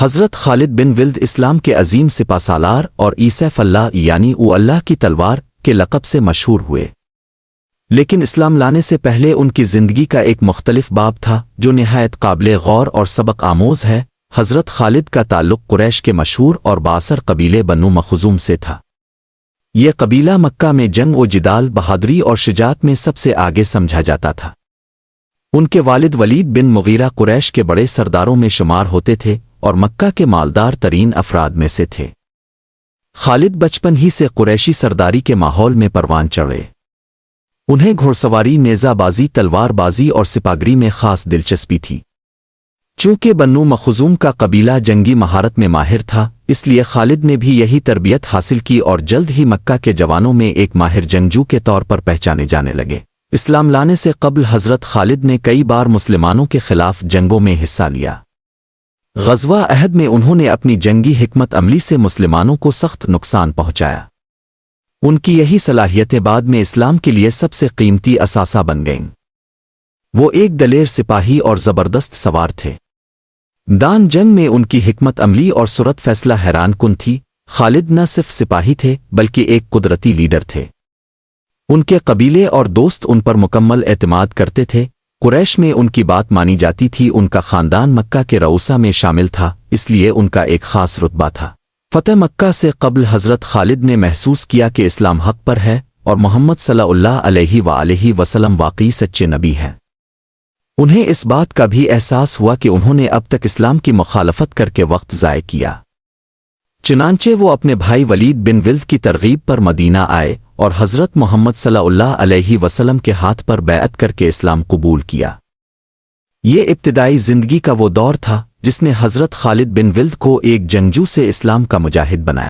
حضرت خالد بن ولد اسلام کے عظیم سپہ سالار اور سیف اللہ یعنی او اللہ کی تلوار کے لقب سے مشہور ہوئے، لیکن اسلام لانے سے پہلے ان کی زندگی کا ایک مختلف باب تھا جو نہایت قابل غور اور سبق آموز ہے۔ حضرت خالد کا تعلق قریش کے مشہور اور بااثر قبیلے بنو مخزوم سے تھا۔ یہ قبیلہ مکہ میں جنگ و جدال، بہادری اور شجاعت میں سب سے آگے سمجھا جاتا تھا۔ ان کے والد ولید بن مغیرہ قریش کے بڑے سرداروں میں شمار ہوتے تھے اور مکہ کے مالدار ترین افراد میں سے تھے۔ خالد بچپن ہی سے قریشی سرداری کے ماحول میں پروان چڑھے۔ انہیں گھوڑ سواری، نیزہ بازی، تلوار بازی اور سپاگری میں خاص دلچسپی تھی۔ چونکہ بنو مخزوم کا قبیلہ جنگی مہارت میں ماہر تھا، اس لیے خالد نے بھی یہی تربیت حاصل کی اور جلد ہی مکہ کے جوانوں میں ایک ماہر جنگجو کے طور پر پہچانے جانے لگے۔ اسلام لانے سے قبل حضرت خالد نے کئی بار مسلمانوں کے خلاف جنگوں میں حصہ لیا۔ غزوہ احد میں انہوں نے اپنی جنگی حکمت عملی سے مسلمانوں کو سخت نقصان پہنچایا۔ ان کی یہی صلاحیتیں بعد میں اسلام کے لیے سب سے قیمتی اثاثہ بن گئیں۔ وہ ایک دلیر سپاہی اور زبردست سوار تھے۔ دان جنگ میں ان کی حکمت عملی اور سرعت فیصلہ حیران کن تھی۔ خالد نہ صرف سپاہی تھے بلکہ ایک قدرتی لیڈر تھے۔ ان کے قبیلے اور دوست ان پر مکمل اعتماد کرتے تھے۔ قریش میں ان کی بات مانی جاتی تھی۔ ان کا خاندان مکہ کے رؤسا میں شامل تھا، اس لیے ان کا ایک خاص رتبہ تھا۔ فتح مکہ سے قبل حضرت خالد نے محسوس کیا کہ اسلام حق پر ہے اور محمد صلی اللہ علیہ وآلہ وسلم واقعی سچے نبی ہیں۔ انہیں اس بات کا بھی احساس ہوا کہ انہوں نے اب تک اسلام کی مخالفت کر کے وقت ضائع کیا۔ چنانچہ وہ اپنے بھائی ولید بن ولد کی ترغیب پر مدینہ آئے اور حضرت محمد صلی اللہ علیہ وسلم کے ہاتھ پر بیعت کر کے اسلام قبول کیا۔ یہ ابتدائی زندگی کا وہ دور تھا جس نے حضرت خالد بن ولد کو ایک جنگجو سے اسلام کا مجاہد بنایا۔